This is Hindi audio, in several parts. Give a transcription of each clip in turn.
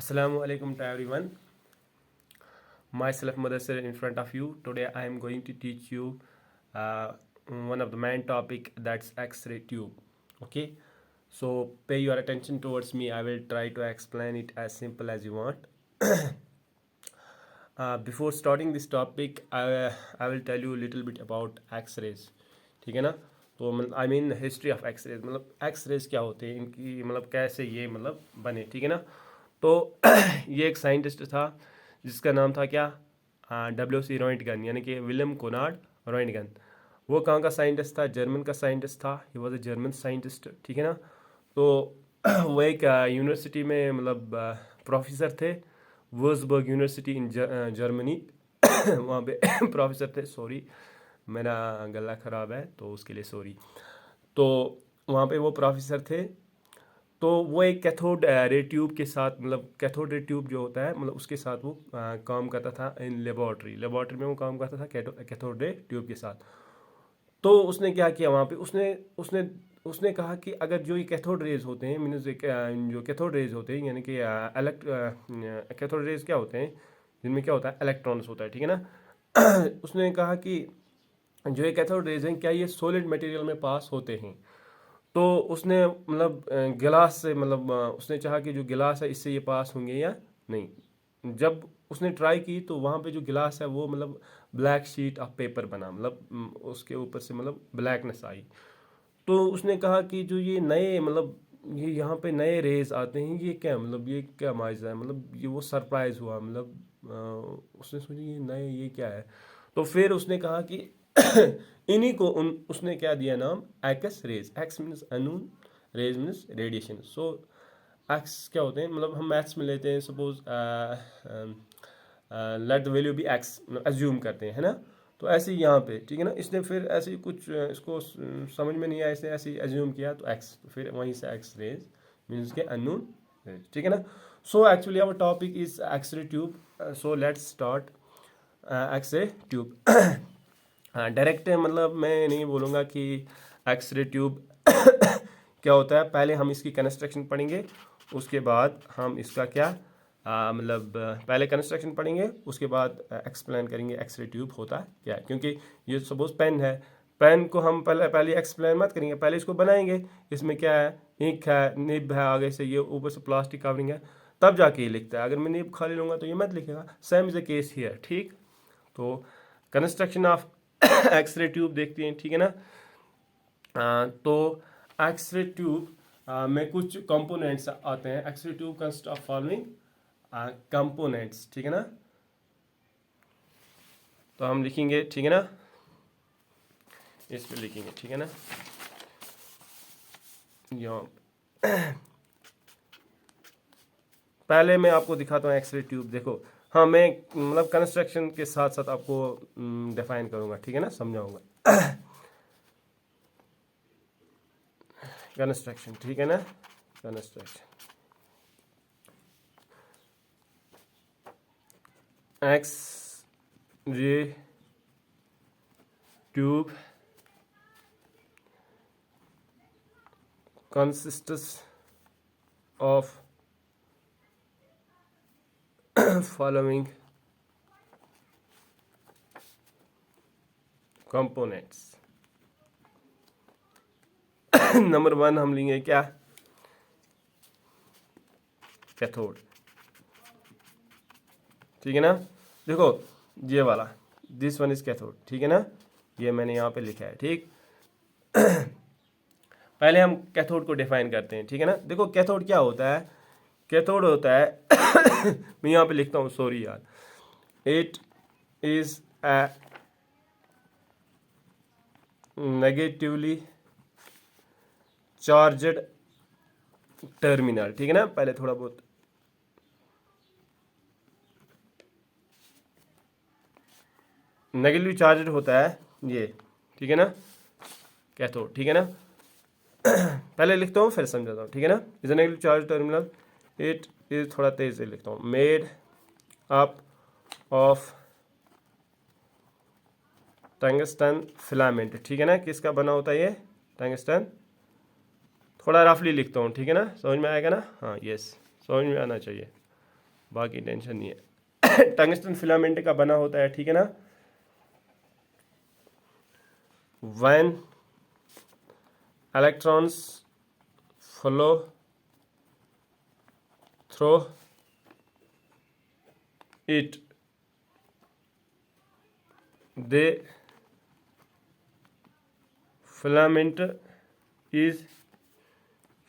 Assalamu alaikum to everyone. Myself Mudassir in front of you. Today I am going to teach you one of the main topic, that's X-ray tube. Okay, so pay your attention towards me. I will try to explain it as simple as you want. Before starting this topic, I will tell you a little bit about X-rays. ठीक है ना। तो I mean history of X-rays, मतलब एक्सरेज क्या होते हैं, इनकी मतलब कैसे ये मतलब बने। ठीक है ना। तो ये एक साइंटिस्ट था जिसका नाम था क्या, WC रॉयंटगन, यानी कि विलियम कोनार्ड रॉयंटगन। वो कहाँ का साइंटिस्ट था, जर्मन का साइंटिस्ट था। He was a German scientist. ठीक है ना। तो वो एक यूनिवर्सिटी में मतलब प्रोफेसर थे, वुर्ज़बर्ग यूनिवर्सिटी इन जर्मनी। वहाँ पे प्रोफेसर थे। सॉरी, मेरा गला ख़राब है तो उसके लिए सॉरी। तो वहाँ पे वो प्रोफेसर थे। तो वो एक कैथोड रे ट्यूब के साथ, मतलब कैथोड रे ट्यूब जो होता है, मतलब उसके साथ वो काम करता था इन लेबॉर्ट्री में वो काम करता था कैथोड रे ट्यूब के साथ। तो उसने क्या किया वहाँ पे, उसने उसने उसने कहा कि अगर जो ये कैथोड रेज होते हैं, मीन्स जो कैथोड रेज होते हैं, यानी कि कैथोड रेज क्या होते हैं, जिनमें क्या होता है, इलेक्ट्रॉन्स होता है। ठीक है ना। उसने कहा कि जो ये कैथोड रेज हैं, क्या ये सॉलिड मटेरियल में पास होते हैं। तो उसने मतलब गिलास से, मतलब उसने चाहा कि जो गिलास है इससे ये पास होंगे या नहीं। जब उसने ट्राई की तो वहाँ पे जो गिलास है वो मतलब ब्लैक शीट ऑफ पेपर बना, मतलब उसके ऊपर से मतलब ब्लैकनेस आई। तो उसने कहा कि जो ये नए मतलब ये यहाँ पे नए रेज आते हैं, ये क्या मतलब ये क्या माइजा है, मतलब ये वो सरप्राइज हुआ, मतलब उसने सोचा ये नए ये क्या है। तो फिर उसने कहा कि इन्हीं को उसने क्या दिया नाम, X rays. X means unknown, rays means radiation. So X क्या होते हैं, मतलब हम मैथ्स में लेते हैं, suppose let the value be X, assume करते हैं, है ना। तो ऐसे ही यहाँ पे, ठीक है ना, इसने फिर ऐसे ही कुछ इसको समझ में नहीं आया, इसने ऐसे ही एज्यूम किया तो एक्स, तो फिर वहीं से एक्स रेज मीन्स के अननोन रेज। ठीक है ना। So actually our topic is X-ray tube. So let's start X-ray tube. Direct मतलब मैं नहीं बोलूँगा कि एक्सरे ट्यूब क्या होता है। पहले हम इसकी कंस्ट्रक्शन पढ़ेंगे, उसके बाद हम इसका क्या मतलब पहले कंस्ट्रक्शन पढ़ेंगे, उसके बाद एक्सप्लेन करेंगे एक्सरे ट्यूब होता क्या है। क्योंकि ये सपोज पेन है, पेन को हम पहले एक्सप्लेन मत करेंगे, पहले इसको बनाएंगे। इसमें क्या है, इंक है, निब है, आगे से ये ऊपर से प्लास्टिक कवरिंग है, तब जाके ये लिखता है। अगर मैं निब खाली लूँगा तो ये मत लिखेगा। Same is the case here. ठीक। तो कंस्ट्रक्शन ऑफ एक्सरे ट्यूब देखते हैं। ठीक है ना। तो एक्सरे ट्यूब में कुछ कंपोनेंट्स आते हैं। X-ray tube consist of following components. ठीक है ना। तो हम लिखेंगे, ठीक है ना, इस पे लिखेंगे। ठीक है ना। यहाँ पहले मैं आपको दिखाता हूँ एक्सरे ट्यूब। देखो, हाँ मैं मतलब कंस्ट्रक्शन के साथ साथ आपको डिफाइन करूँगा। ठीक है ना, समझाऊंगा कंस्ट्रक्शन। ठीक है ना, construction X-ray tube consists of following components। Number 1 हम लेंगे क्या, कैथोड। ठीक है ना। देखो ये वाला, दिस वन इज कैथोड। ठीक है ना, ये मैंने यहाँ पे लिखा है। ठीक। पहले हम कैथोड को डिफाइन करते हैं। ठीक है ना। देखो कैथोड क्या होता है, कैथोड होता है मैं यहाँ पे लिखता हूँ, सॉरी यार, it is a negatively charged terminal. ठीक है ना। पहले थोड़ा बहुत नेगेटिवली चार्जड होता है ये। ठीक है ना, कैथोड। ठीक है ना। पहले लिखता हूँ फिर समझाता हूँ। ठीक है ना। Is a negative charge terminal, it is, थोड़ा तेज से लिखता हूँ, made up of tungsten filament. ठीक है ना। किसका बना होता है ये, टंगस्टन। थोड़ा रफली लिखता हूँ। ठीक है ना, समझ में आएगा ना, हाँ यस, समझ में आना चाहिए। बाकी टेंशन नहीं है। टंगस्टन फिलामेंट का बना होता है, ठीक है ना। When electrons flow through it they filament is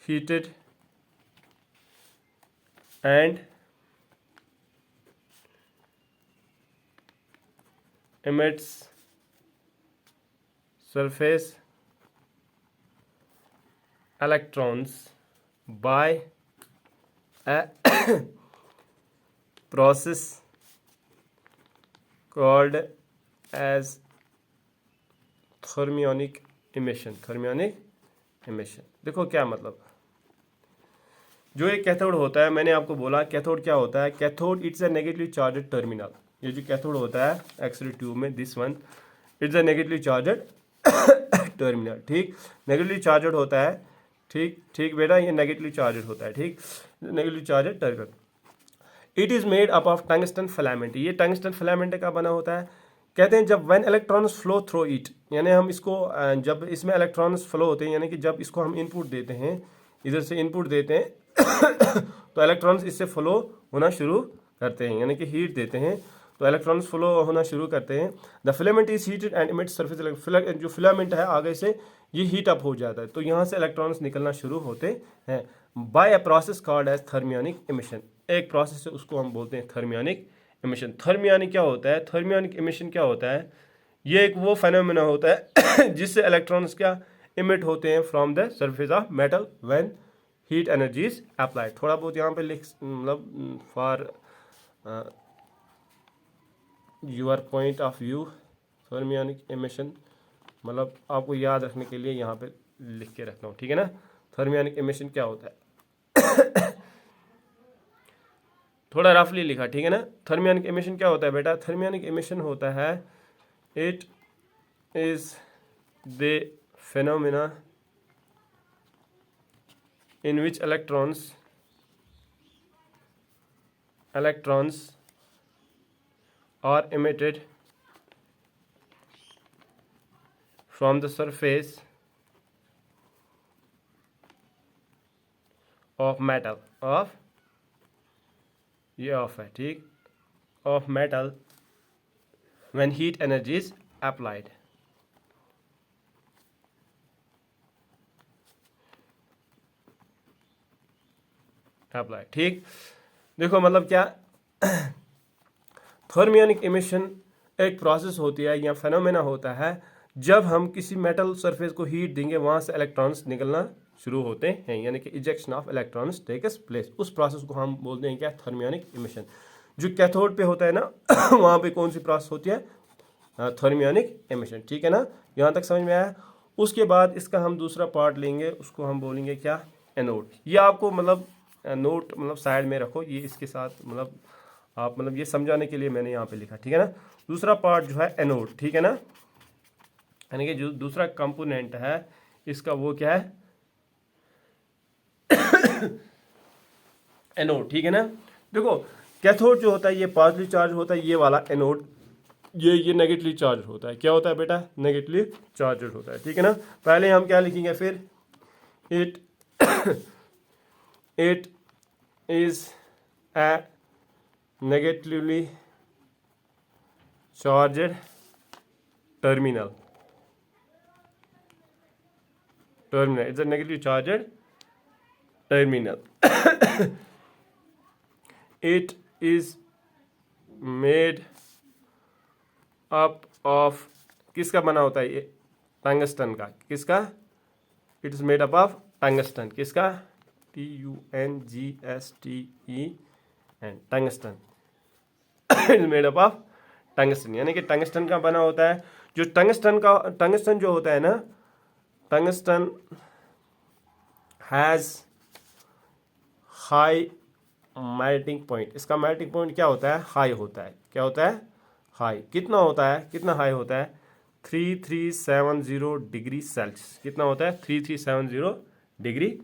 heated and emits surface electrons by a process called as thermionic emission. Thermionic emission देखो क्या मतलब, जो एक कैथोड होता है, मैंने आपको बोला कैथोड क्या होता है। Cathode it's a negatively charged terminal. ये जो कैथोड होता है एक्सरे ट्यूब में, this one it's a negatively charged terminal, ठीक। नेगेटिवली चार्जड होता है, ठीक ठीक बेटा, ये नेगेटिवली चार्जड होता है, ठीक, negatively charged terminal. It is made up of tungsten filament. ये टंगस्टन फिलामेंट का बना होता है। कहते हैं जब when electrons flow through it, यानी हम इसको जब इसमें इलेक्ट्रॉन्स फ्लो होते हैं, यानी कि जब इसको हम इनपुट देते हैं, इधर से इनपुट देते हैं तो इलेक्ट्रॉन्स इससे फ्लो होना शुरू करते हैं, यानी कि हीट देते हैं तो इलेक्ट्रॉन्स फ्लो होना शुरू करते हैं। The filament is heated and emits surface. जो फिलामेंट है आगे से ये हीट अप हो जाता है, तो यहाँ से इलेक्ट्रॉन्स निकलना शुरू होते हैं by a process called as thermionic emission. एक प्रोसेस है, उसको हम बोलते हैं थर्मियोनिक इमिशन। थर्मियोनिक क्या होता है? थर्मियोनिक इमिशन क्या होता है? ये एक वो फेनोमेना होता है जिससे इलेक्ट्रॉन्स क्या इमिट होते हैं from the surface of metal when heat energy is applied. थोड़ा बहुत यहाँ पे लिख, मतलब for your point of view, thermionic emission मतलब आपको याद रखने के लिए यहाँ पे लिख के रखता हूँ, ठीक है ना। थर्मियोनिक इमिशन क्या होता है थोड़ा रफली लिखा, ठीक है ना। थर्मियोनिक इमिशन क्या होता है बेटा? थर्मियोनिक इमिशन होता है, it is the phenomena in which electrons are emitted from the surface of metal, of ये ऑफ है, ठीक, of metal when heat energy is applied। Apply, ठीक। देखो मतलब क्या, थर्मियोनिक इमिशन एक प्रोसेस होती है या फेनोमेना होता है जब हम किसी मेटल सरफेस को हीट देंगे, वहां से इलेक्ट्रॉन्स निकलना शुरू होते हैं, यानी कि ejection of electrons takes place. उस प्रोसेस को हम बोलते हैं क्या? Thermionic emission. जो कैथोड पे होता है ना वहां पे कौन सी प्रोसेस होती है? थर्मियोनिक इमिशन, ठीक है ना। यहाँ तक समझ में आया? उसके बाद इसका हम दूसरा पार्ट लेंगे, उसको हम बोलेंगे क्या? एनोड। ये आपको मतलब नोट मतलब साइड में रखो, ये इसके साथ मतलब आप मतलब ये समझाने के लिए मैंने यहाँ पे लिखा, ठीक है ना। दूसरा पार्ट जो है एनोड, ठीक है ना, यानी कि जो दूसरा कंपोनेंट है इसका वो क्या है? एनोड, ठीक है ना। देखो कैथोड जो होता है ये पॉजिटिवली चार्ज होता है, ये वाला एनोड ये नेगेटिवली चार्ज होता है। क्या होता है बेटा? नेगेटिवली चार्ज होता है, ठीक है ना। पहले हम क्या लिखेंगे फिर? It it is a negatively charged terminal it's a negatively charged terminal it is made up of, किसका बना होता है ये? टंगस्टन का। किसका? It is made up of tungsten. किसका? TUNGSTEN, tungsten. It is made up of tungsten, यानी कि टंगस्टन का बना होता है। जो टंगस्टन जो होता है ना, tungsten has high melting point. इसका मेल्टिंग पॉइंट क्या होता है? हाई होता है। क्या होता है? हाई। कितना होता है? कितना हाई होता है? 3370 डिग्री सेल्सियस। कितना होता है? 3370 डिग्री।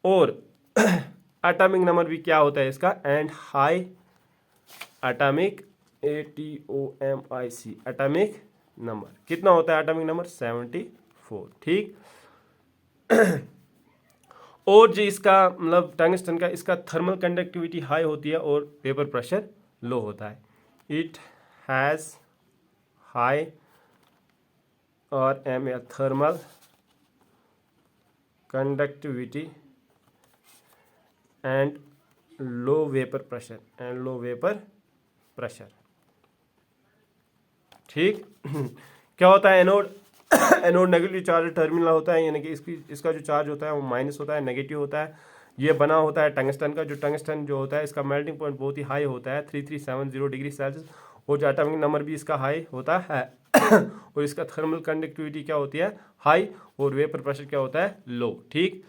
और एटॉमिक नंबर भी क्या होता है इसका? And high atomic, ATOMIC, atomic number कितना होता है? एटॉमिक नंबर 74, ठीक। और जो इसका मतलब टंगस्टन का, इसका थर्मल कंडक्टिविटी हाई होती है और वेपर प्रेशर लो होता है। इट हैज़ हाई और एम ए thermal conductivity and low vapour pressure, ठीक। क्या होता है anode? Anode negative charge terminal होता है, यानी कि इसका जो चार्ज होता है वो माइनस होता है, नेगेटिव होता है। ये बना होता है टंगस्टन का। जो टंगस्टन जो होता है इसका मेल्टिंग पॉइंट बहुत ही हाई होता है, 3370 डिग्री सेल्सियस, और जो एटॉमिक नंबर भी इसका हाई होता है। और इसका थर्मल कंडक्टिविटी क्या होती है? हाई, और वेपर प्रेशर क्या होता है? लो, ठीक।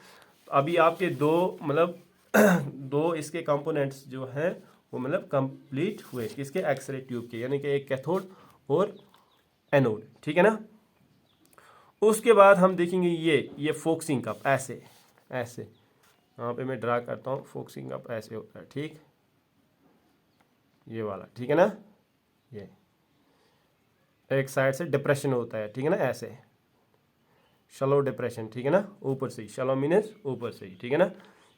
अभी आपके दो मतलब दो इसके कंपोनेंट्स जो हैं वो मतलब कंप्लीट हुए, किसके? एक्सरे ट्यूब के, यानी कि एक कैथोड और एनोड, ठीक है ना। उसके बाद हम देखेंगे ये फोकसिंग कप, ऐसे ऐसे यहाँ पे मैं ड्रा करता हूँ। फोकसिंग कप ऐसे होता है, ठीक, ये वाला, ठीक है ना। ये एक साइड से डिप्रेशन होता है, ठीक है ना, ऐसे शलो डिप्रेशन, ठीक है ना, ऊपर से ही। शलो मीन्स ऊपर से ही, ठीक है ना।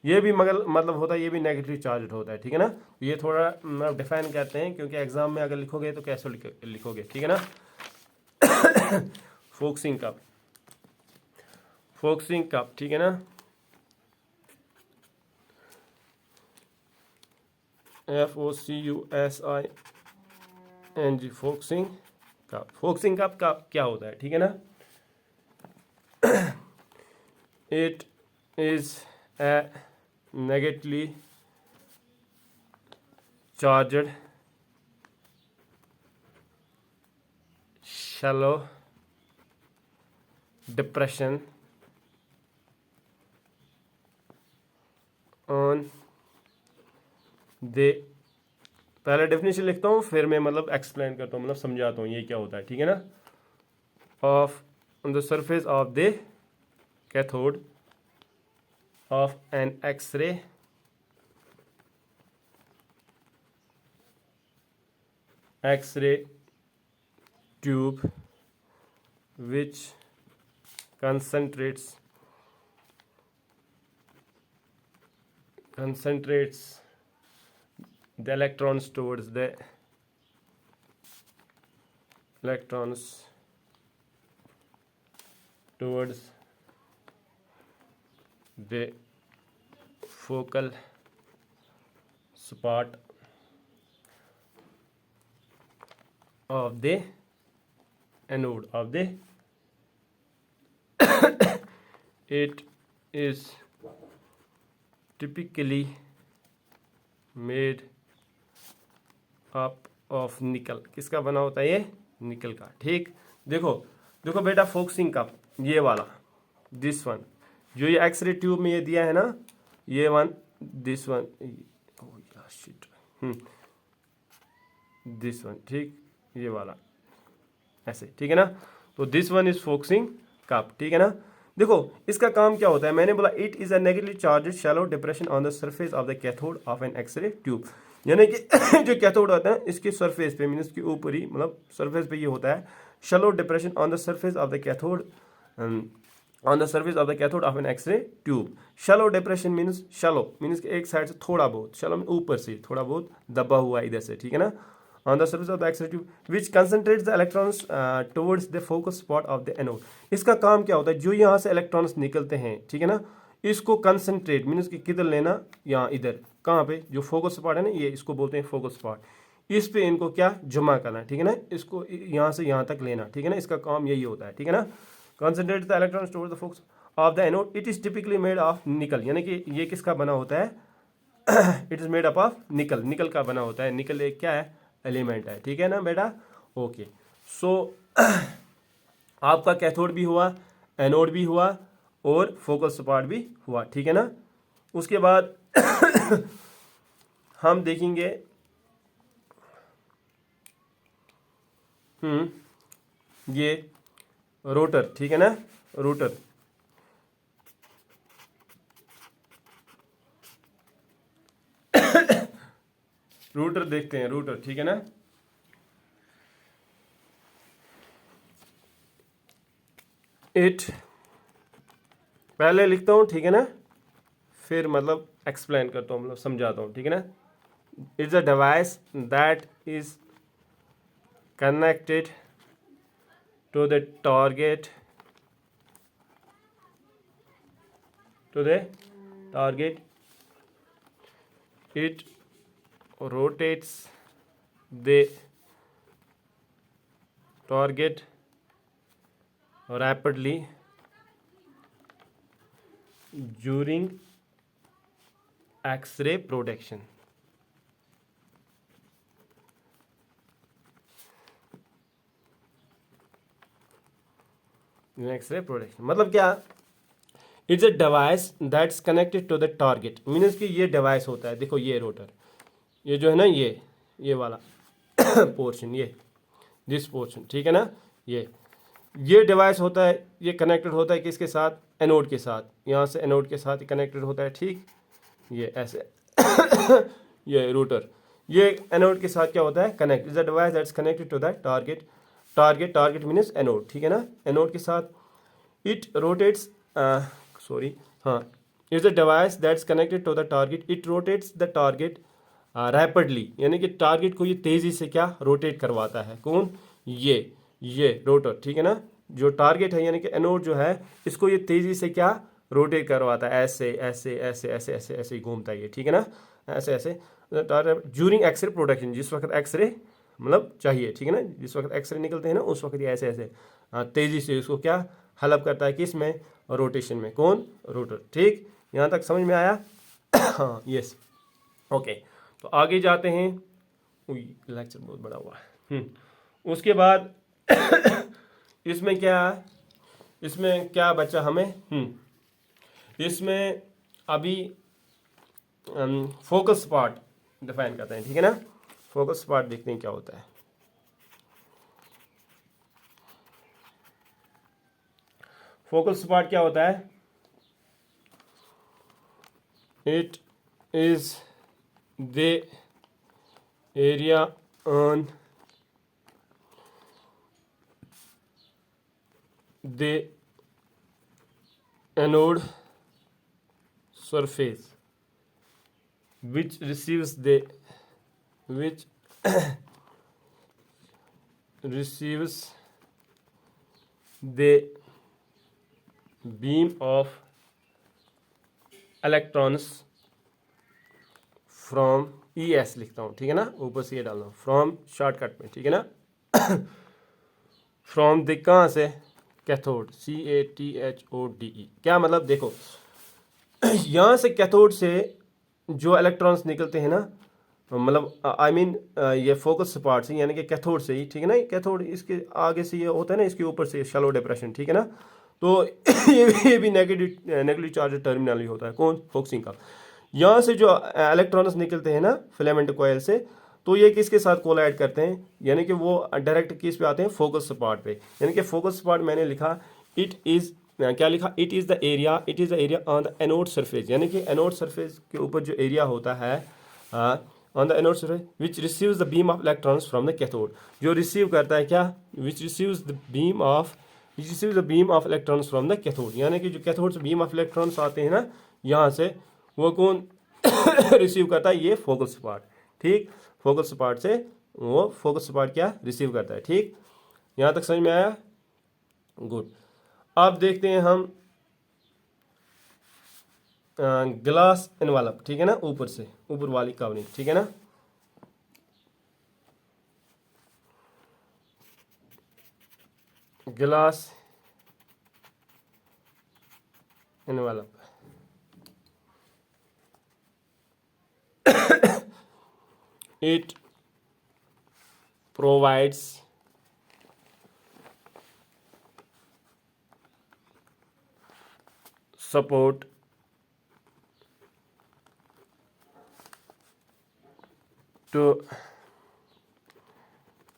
ये भी मगर मतलब होता है, ये भी नेगेटिव चार्ज होता है, ठीक है ना। ये थोड़ा मतलब डिफाइन करते हैं, क्योंकि एग्जाम में अगर लिखोगे तो कैसे लिखोगे, ठीक है ना। फोकसिंग कप, ठीक है ना। FOCUSING, फोकसिंग कप का क्या होता है, ठीक है ना। It is a negatively charged shallow depression on the, पहले डेफिनेशन लिखता हूँ फिर मैं मतलब एक्सप्लेन करता हूँ, मतलब समझाता हूँ ये क्या होता है, ठीक है ना। Of on the surface of the cathode of an X-ray tube which concentrates the electrons towards the focal spot of the anode of the it is typically made up of निकल। किसका बना होता है? ये निकल का, ठीक। देखो देखो बेटा, फोकसिंग कप ये वाला, दिस वन, जो ये एक्सरे ट्यूब में ये दिया है ना, ये one, this one, shit, this one, ठीक, ये वाला ऐसे, ठीक है ना। तो this one is focusing cup, ठीक है ना। देखो इसका काम क्या होता है, मैंने बोला it is a negatively charged shallow depression on the surface of the cathode of an X-ray tube, यानी कि जो कैथोड होता है इसके सरफेस पे, मीन इसके ऊपर ही, मतलब सरफेस पे ये होता है shallow depression on the surface of the cathode of an X-ray tube. Shallow depression means, shallow means एक साइड से थोड़ा बहुत, शैलो ऊपर से थोड़ा बहुत दबा हुआ इधर से, ठीक है ना। on the surface of the X-ray tube which concentrates the electrons towards the focus spot of the anode। इसका काम क्या होता है, जो यहाँ से इलेक्ट्रॉन्स निकलते हैं, ठीक है ना, इसको कंसंट्रेट मीन्स कि किधर लेना, यहाँ इधर, कहाँ पे, जो फोकस स्पॉट है ना, ये इसको बोलते हैं फोकस स्पॉट, इस पे इनको क्या जमा करना, ठीक है ना, इसको यहाँ से यहाँ तक लेना, ठीक है ना, इसका काम यही होता है, ठीक है ना। Concentrate the electrons towards the focus of the anode, it is typically made of निकल, यानी कि ये किसका बना होता है? It is made up of निकल, निकल का बना होता है। निकल एक क्या है? एलिमेंट है, ठीक है ना बेटा। ओके, सो आपका कैथोड भी हुआ, एनोड भी हुआ और फोकस स्पॉट भी हुआ, ठीक है ना। उसके बाद हम देखेंगे ये रोटर, ठीक है ना, रोटर, रूटर देखते हैं, रूटर, ठीक है ना। इट, पहले लिखता हूँ, ठीक है ना, फिर मतलब एक्सप्लेन करता हूँ, मतलब समझाता हूँ, ठीक है ना। It's a device that is connected to the target, to the target. It rotates the target rapidly during X-ray protection. X-ray protection मतलब क्या, it's a device that's connected to the target, means कि ये डिवाइस होता है, देखो ये रोटर, ये जो है ना, ये वाला पोर्शन, ये दिस पोर्शन, ठीक है ना, ये डिवाइस होता है, ये कनेक्टेड होता है किसके साथ, एनोड के साथ, यहाँ से एनोड के साथ कनेक्टेड होता है, ठीक, ये ऐसे ये रूटर, ये एनोड के साथ क्या होता है, connect, is a device that's connected to the target, target means anode, ठीक है ना, एनोड के साथ, इट रोटेट्स, सॉरी, हाँ, is a device that's connected to the target, it rotates the target rapidly, यानी कि टारगेट को ये तेज़ी से क्या रोटेट करवाता है, कौन, ये रोटर, ठीक है ना, जो टारगेट है यानी कि एनोड जो है, इसको ये तेज़ी से क्या रोटेट करवाता है, ऐसे ऐसे ऐसे ऐसे ऐसे ऐसे ही घूमता है ये, ठीक है ना, ऐसे ऐसे ज्यूरिंग एक्सरे प्रोडक्शन, जिस वक्त एक्सरे मतलब चाहिए, ठीक है ना, जिस वक्त एक्सरे निकलते हैं ना, उस वक्त ये ऐसे ऐसे तेज़ी से इसको क्या हेल्प करता है, किस में, रोटेशन में, कौन, रोटर, ठीक, यहाँ तक समझ में आया। हाँ, यस, ओके, तो आगे जाते हैं, लेक्चर बहुत बड़ा हुआ है। उसके बाद इसमें क्या है, इसमें क्या बचा हमें, इसमें अभी फोकस पार्ट डिफाइन करते हैं, ठीक है ना, फोकस पार्ट देखते हैं क्या होता है। फोकस पार्ट क्या होता है, it is the area on the anode surface which receives the which receives the beam of electrons from ES लिखता हूँ, ठीक है ना, ऊपर से ये डालना हूँ, फ्रॉम शॉर्टकट में, ठीक है ना, फ्रॉम द कहाँ से, कैथोड, CATHODE, क्या मतलब, देखो यहाँ से कैथोड से जो इलेक्ट्रॉन्स निकलते हैं ना, मतलब आई मीन ये फोकस पार्ट से, यानी कि कैथोड से ही, ठीक है ना, कैथोड इसके आगे से ये होता है ना, इसके ऊपर से शैलो डिप्रेशन, ठीक है ना, तो ये भी नेगेटिव चार्ज टर्मिनल ही होता है, कौन, फोकसिंग का, यहाँ से जो इलेक्ट्रॉन्स निकलते हैं ना फिलामेंट कॉइल से, तो ये किसके साथ कोलाइड करते हैं, यानी कि वो डायरेक्ट किस पे आते हैं, फोकस पार्ट पे, यानी कि फोकस पार्ट मैंने लिखा, इट इज क्या लिखा, it is the area on the anode surface, यानी कि एनोड सरफेस के ऊपर जो एरिया होता है on the anode surface which receives the beam of electrons from the cathode, जो रिसीव करता है क्या, which receives the beam of electrons from the cathode, यानी कि जो कैथोड से बीम ऑफ इलेक्ट्रॉन्स आते हैं ना यहाँ से, वो कौन रिसीव करता है, ये फोकस पार्ट, ठीक, फोकस पार्ट से वो फोकस पार्ट क्या रिसीव करता है, ठीक, यहाँ तक समझ में आया, गुड। अब देखते हैं हम ग्लास एनवलप, ठीक है ना, ऊपर से ऊपर वाली कवरिंग, ठीक है ना, glass envelope, it provides support to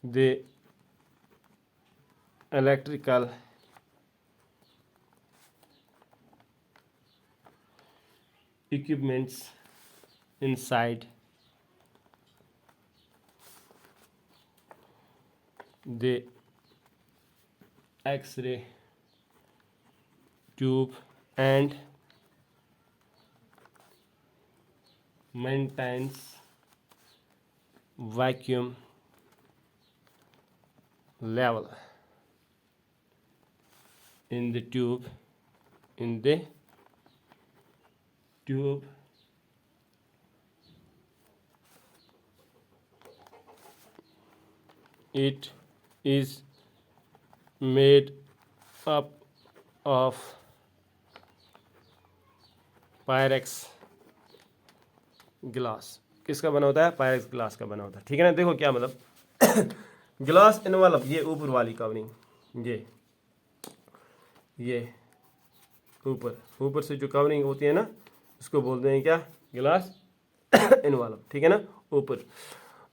the electrical equipments inside the X-ray tube and maintains vacuum level in the tube it is made up of Pyrex glass. किसका बना होता है? पायरेक्स ग्लास का बना होता है, ठीक है ना। देखो क्या मतलब ग्लास इनवलप, ये ऊपर वाली कवरिंग, ये ऊपर से जो कवरिंग होती है ना, उसको बोलते हैं क्या? ग्लास इनवलप, ठीक है ना, ऊपर।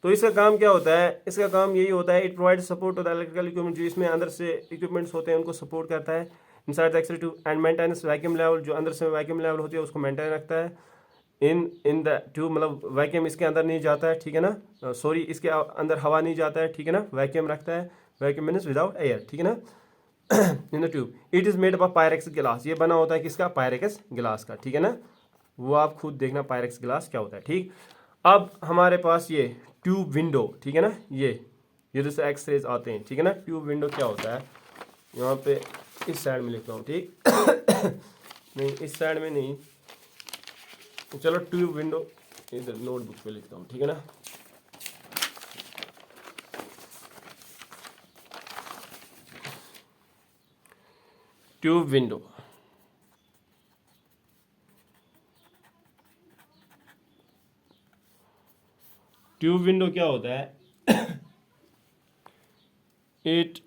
तो इसका काम क्या होता है? इसका काम यही होता है, it provide support to the electrical equipment, जो इसमें अंदर से इक्विपमेंट्स होते हैं उनको सपोर्ट करता है। Inside the X-ray tube and maintenance vacuum level, जो अंदर से वैक्यूम लेवल होती है उसको मेंटेन रखता है। इन द ट्यूब, मतलब वैक्यूम इसके अंदर नहीं जाता है, ठीक है ना, सॉरी इसके अंदर हवा नहीं जाता है, ठीक है ना, वैक्यूम रखता है। वैक्यूम मीन्स विदाउट एयर, ठीक है ना। इन the tube it is made up of Pyrex glass, ये बना होता है किसका? पायरेक्स ग्लास का, ठीक है ना। वो आप खुद देखना पायरेक्स ग्लास क्या होता है, ठीक। अब हमारे पास ये ट्यूब विंडो, ठीक है ना, ये जैसे एक्सरेज आते हैं, ठीक है ना। ट्यूब विंडो क्या होता है? यहाँ पे इस साइड में लिखता हूँ, ठीक नहीं इस साइड में नहीं, चलो ट्यूब विंडो इधर नोटबुक पे लिखता हूँ, ठीक है ना। ट्यूब विंडो, ट्यूब विंडो क्या होता है? It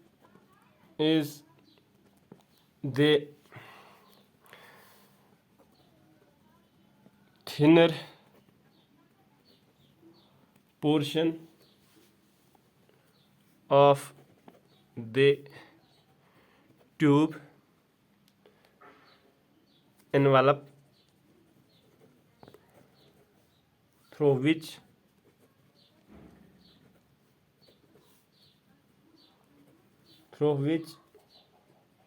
is the thinner portion of the tube envelope through which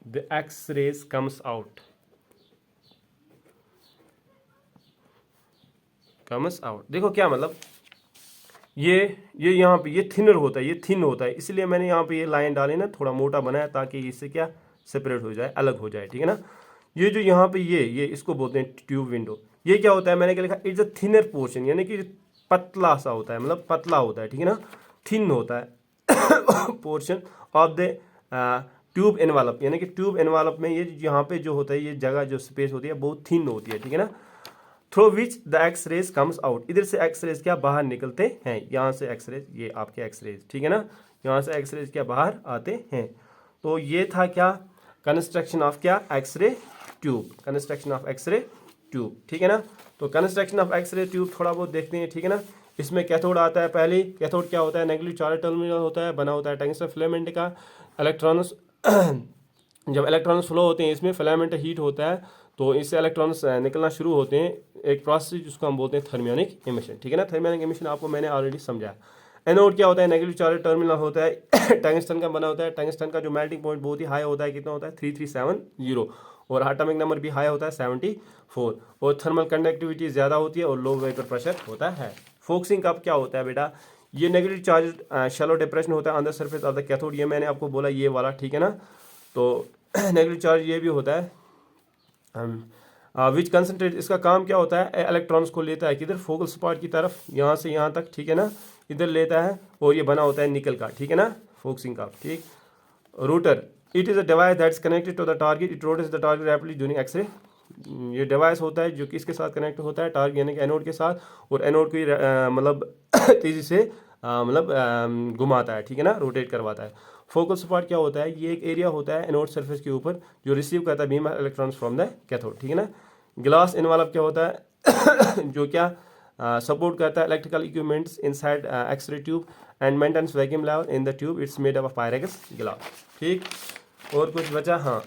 the X-rays comes out देखो क्या मतलब, ये यहाँ पे ये थिनर होता है, ये थिन होता है, इसलिए मैंने यहाँ पे ये लाइन डाली ना, थोड़ा मोटा बनाया ताकि इससे क्या सेपरेट हो जाए, अलग हो जाए, ठीक है ना। ये जो यहाँ पे ये इसको बोलते हैं ट्यूब विंडो। ये क्या होता है? मैंने क्या लिखा? इट्स अ थिनर पोर्शन, यानी कि पतला सा होता है, मतलब पतला होता है, ठीक है ना, थिन होता है portion of the tube envelope, यानी कि ट्यूब एनवलप में ये यहाँ पे जो होता है, ये जगह जो स्पेस होती है बहुत थिन होती है, ठीक है ना। Through which the X rays comes out, इधर से एक्स रेज क्या बाहर निकलते हैं, यहाँ से एक्स रेज, ये आपके एक्स रेज, ठीक है ना, यहाँ से एक्स रेज क्या बाहर आते हैं। तो ये था क्या? कंस्ट्रक्शन ऑफ क्या? X-ray tube, construction of X-ray tube, ठीक है ना। तो कंस्ट्रक्शन ऑफ एक्सरे ट्यूब थोड़ा बहुत देखते हैं, ठीक है ना। इसमें कैथोड आता है, पहले कैथोड क्या होता है? नेगेटिव चार्ज टर्मिनल होता है, बना होता है टंगस्टन फिलामेंट का। इलेक्ट्रॉन्स जब इलेक्ट्रॉन्स फ्लो होते हैं इसमें, फिलामेंट हीट होता है, तो इससे इलेक्ट्रॉन्स निकलना शुरू होते हैं, एक प्रोसेस जिसको हम बोलते हैं थर्मियोनिक एमिशन, ठीक है ना। थर्मियोनिक एमिशन आपको मैंने ऑलरेडी समझाया। एनोड क्या होता है? नेगेटिव चार्ज टर्मिनल होता है, टंगस्टन का बना होता है। टंगस्टन का जो मेल्टिंग पॉइंट बहुत ही हाई होता है, कितना होता है? 3370, और एटॉमिक नंबर भी हाई होता है 74, और थर्मल कंडक्टिविटी ज़्यादा होती है और लो वेपर प्रेशर होता है। फोकसिंग कप क्या होता है बेटा? ये नेगेटिव चार्ज शैलो डिप्रेशन होता है on the surface of the cathode, ये मैंने आपको बोला ये वाला, ठीक है ना। तो नेगेटिव चार्ज ये भी होता है विच कंसनट्रेट, इसका काम क्या होता है? इलेक्ट्रॉन्स को लेता है किधर? फोकल स्पॉट की तरफ, यहाँ से यहाँ तक, ठीक है ना, इधर लेता है, और ये बना होता है निकल का, ठीक है ना, फोकसिंग का, ठीक। Rotor, it is a device that is connected to the target, it rotates the target rapidly during X-ray. ये डिवाइस होता है जो किसके साथ कनेक्ट होता है? टारगेट यानी कि एनोड के साथ, और एनोड को मतलब तेज़ी से मतलब घुमाता है, ठीक है ना, रोटेट करवाता है। फोकल स्पॉट क्या होता है? ये एक एरिया होता है एनोड सरफेस के ऊपर जो रिसीव करता है beam electrons from the cathode, ठीक है ना। ग्लास इनवलप क्या होता है? जो क्या सपोर्ट करता है electrical equipments inside X-ray tube and maintains vacuum level in the tube, it's made up of Pyrex glass, ठीक। और कुछ बचा? हाँ,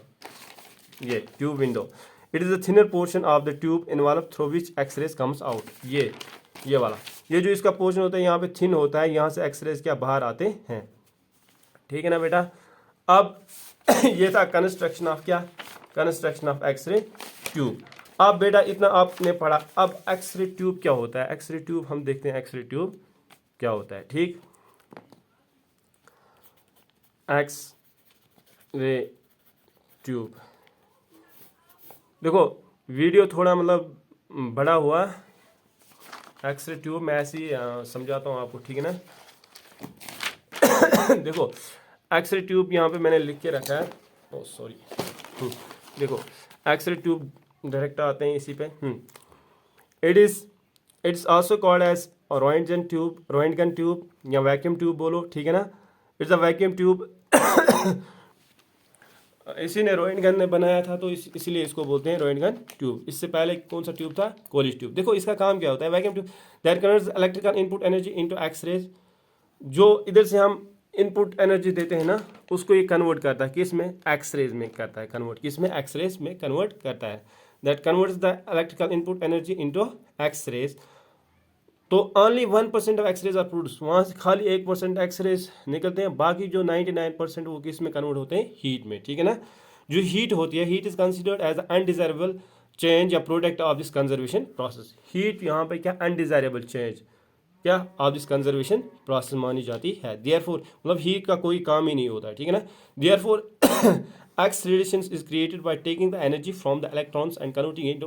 ये tube window, it is the thinner portion of the tube envelope through which X-rays comes out. ये वाला, ये जो इसका पोर्शन होता है यहाँ पे थिन होता है, यहाँ से एक्सरेज क्या बाहर आते हैं, ठीक है ना बेटा। अब ये था कंस्ट्रक्शन ऑफ क्या, कंस्ट्रक्शन ऑफ एक्सरे ट्यूब। अब बेटा इतना आपने पढ़ा, अब एक्सरे ट्यूब क्या होता है, एक्सरे ट्यूब हम देखते हैं एक्सरे ट्यूब क्या होता है। ठीक, एक्सरे ट्यूब, देखो वीडियो थोड़ा मतलब बड़ा हुआ, एक्सरे ट्यूब मैं ऐसे ही समझाता हूँ आपको, ठीक है ना। देखो एक्सरे ट्यूब यहाँ पे मैंने लिख के रखा है, ओ सॉरी, देखो एक्सरे ट्यूब डायरेक्ट आते हैं इसी पे। It's also called as Roentgen tube, Roentgen tube या वैक्यूम ट्यूब बोलो, ठीक है ना। इट्स अ वैक्यूम ट्यूब, इसी ने रोएंटगन ने बनाया था तो इसीलिए इसको बोलते हैं रोएंटगन ट्यूब। इससे पहले कौन सा ट्यूब था, कोलिस ट्यूब। देखो इसका काम क्या होता है, vacuum tube that converts electrical input energy into X-rays, जो इधर से हम इनपुट एनर्जी देते हैं ना, उसको ये कन्वर्ट करता है किस में, एक्सरेज में करता है कन्वर्ट, किस में, एक्सरेज में कन्वर्ट करता है। That converts the electrical input energy into X rays. तो only 1% of X rays are produce, वहाँ से खाली 1% एक्सरेज निकलते हैं, बाकी जो 99% वो किस में कन्वर्ट होते हैं, हीट में, ठीक है ना। जो हीट होती है, heat is considered as undesirable change या product of this conservation process. Heat यहाँ पे क्या, अनडिजायरेबल चेंज क्या ऑफ दिस कंजर्वेशन प्रोसेस मानी जाती है। देयरफॉर मतलब हीट का कोई काम ही नहीं होता है, ठीक है ना। Therefore X radiation is created by taking the energy from the electrons and converting it,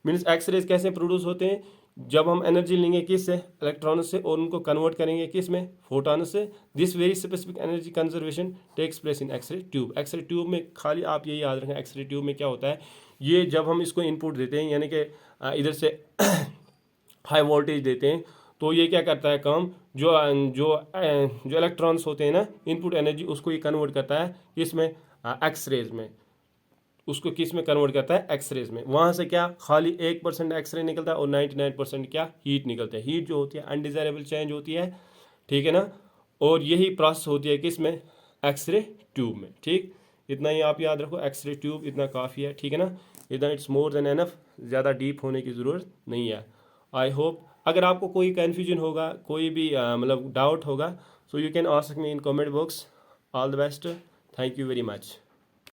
means X rays कैसे प्रोड्यूस होते हैं, जब हम एनर्जी लेंगे किस से, इलेक्ट्रॉन से, और उनको कन्वर्ट करेंगे किस में, फोटॉन से। This very specific energy conservation takes place in X-ray tube. X-ray tube में खाली आप ये याद रखें, एक्सरे ट्यूब में क्या होता है, ये जब हम इसको इनपुट देते हैं यानी कि इधर से हाई वोल्टेज देते हैं, तो ये क्या करता है काम, जो जो जो इलेक्ट्रॉन्स होते हैं ना, इनपुट एनर्जी उसको ये कन्वर्ट करता है किस में, एक्सरेज में, उसको किस में कन्वर्ट करता है, एक्सरेज में। वहाँ से क्या खाली 1% एक्सरे निकलता है और 99% क्या हीट निकलता है। हीट जो होती है अनडिजायरेबल चेंज होती है, ठीक है ना, और यही प्रोसेस होती है किस में, एक्सरे ट्यूब में। ठीक, इतना ही आप याद रखो, एक्सरे ट्यूब इतना काफ़ी है, ठीक है ना, इतना इट्स मोर देन एनफ, ज़्यादा डीप होने की ज़रूरत नहीं है। आई होप अगर आपको कोई कन्फ्यूजन होगा, कोई भी मतलब डाउट होगा, so you can ask me in comment box. All the best, thank you very much.